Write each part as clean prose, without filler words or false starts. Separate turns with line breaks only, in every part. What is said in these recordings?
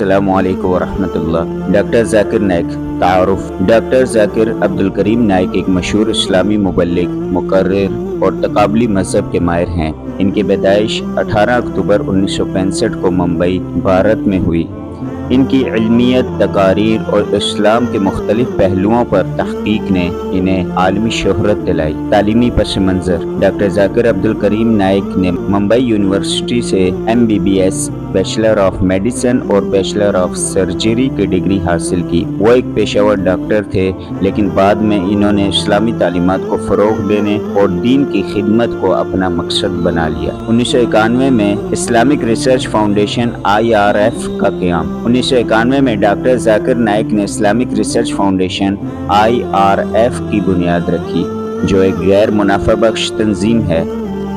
السلام علیکم ورحمۃ اللہ۔ ڈاکٹر ذاکر نائک تعارف۔ ڈاکٹر ذاکر عبدالکریم نائک ایک مشہور اسلامی مبلغ، مقرر اور تقابلی مذہب کے ماہر ہیں۔ ان کی پیدائش 18 اکتوبر 1965 کو ممبئی، بھارت میں ہوئی۔ ان کی علمیت، تقاریر اور اسلام کے مختلف پہلوؤں پر تحقیق نے انہیں عالمی شہرت دلائی۔ تعلیمی پس منظر: ڈاکٹر ذاکر عبدالکریم نائک نے ممبئی یونیورسٹی سے MBBS، بیچلر آف میڈیسن اور بیچلر آف سرجری کی ڈگری حاصل کی۔ وہ ایک پیشہ ور ڈاکٹر تھے، لیکن بعد میں انہوں نے اسلامی تعلیمات کو فروغ دینے اور دین کی خدمت کو اپنا مقصد بنا لیا۔ 1991 میں اسلامک ریسرچ فاؤنڈیشن IRF کا قیام۔ 1991 میں ڈاکٹر ذاکر نائک نے اسلامک ریسرچ فاؤنڈیشن IRF کی بنیاد رکھی، جو ایک غیر منافع بخش تنظیم ہے۔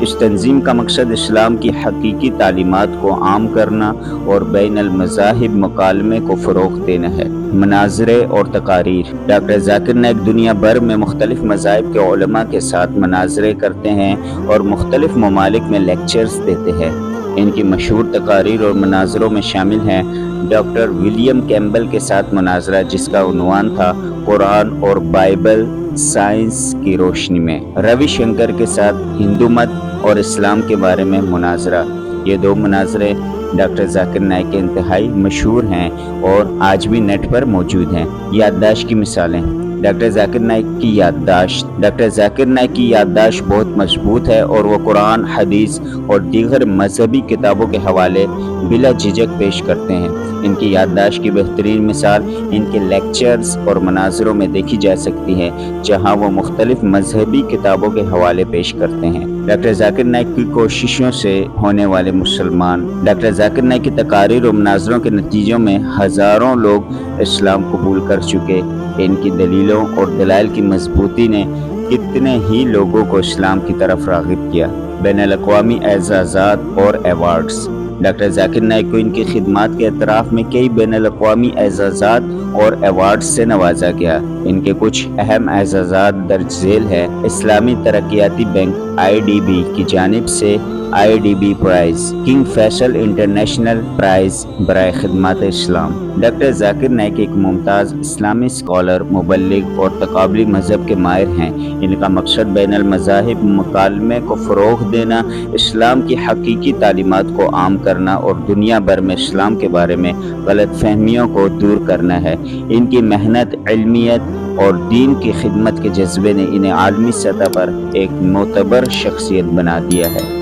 اس تنظیم کا مقصد اسلام کی حقیقی تعلیمات کو عام کرنا اور بین المذاہب مکالمے کو فروغ دینا ہے۔ مناظرے اور تقاریر: ڈاکٹر ذاکر نائک دنیا بھر میں مختلف مذاہب کے علماء کے ساتھ مناظرے کرتے ہیں اور مختلف ممالک میں لیکچرز دیتے ہیں۔ ان کی مشہور تقاریر اور مناظروں میں شامل ہیں ڈاکٹر ولیم کیمبل کے ساتھ مناظرہ، جس کا عنوان تھا قرآن اور بائبل سائنس کی روشنی میں، روی شنکر کے ساتھ ہندو مت اور اسلام کے بارے میں مناظرہ۔ یہ دو مناظرے ڈاکٹر ذاکر نائک کے انتہائی مشہور ہیں اور آج بھی نیٹ پر موجود ہیں۔ یادداشت کی مثالیں: ڈاکٹر ذاکر نائک کی یادداشت۔ ڈاکٹر ذاکر نائک کی یادداشت بہت مضبوط ہے اور وہ قرآن، حدیث اور دیگر مذہبی کتابوں کے حوالے بلا جھجک پیش کرتے ہیں۔ ان کی یادداشت کی بہترین مثال ان کے لیکچرز اور مناظروں میں دیکھی جا سکتی ہے، جہاں وہ مختلف مذہبی کتابوں کے حوالے پیش کرتے ہیں۔ ڈاکٹر ذاکر نائک کی کوششوں سے ہونے والے مسلمان: ڈاکٹر ذاکر نائک کی تقاریر اور مناظروں کے نتیجوں میں ہزاروں لوگ اسلام قبول کر چکے۔ ان کی دلیلوں اور دلائل کی مضبوطی نے کتنے ہی لوگوں کو اسلام کی طرف راغب کیا۔ بین الاقوامی اعزازات اور ایوارڈز: ڈاکٹر ذاکر نائک کو ان کی خدمات کے اعتراف میں کئی بین الاقوامی اعزازات اور ایوارڈز سے نوازا گیا۔ ان کے کچھ اہم اعزازات درج ذیل ہیں: اسلامی ترقیاتی بینک IDB کی جانب سے IDB prize, King Faisal International Prize برائے خدمات اسلام۔ ڈاکٹر ذاکر نائک ایک ممتاز اسلامی اسکالر، مبلغ اور تقابلی مذہب کے ماہر ہیں۔ ان کا مقصد بین المذاہب مکالمے کو فروغ دینا، اسلام کی حقیقی تعلیمات کو عام کرنا اور دنیا بھر میں اسلام کے بارے میں غلط فہمیوں کو دور کرنا ہے۔ ان کی محنت، علمیت اور دین کی خدمت کے جذبے نے انہیں عالمی سطح پر ایک معتبر شخصیت بنا دیا ہے۔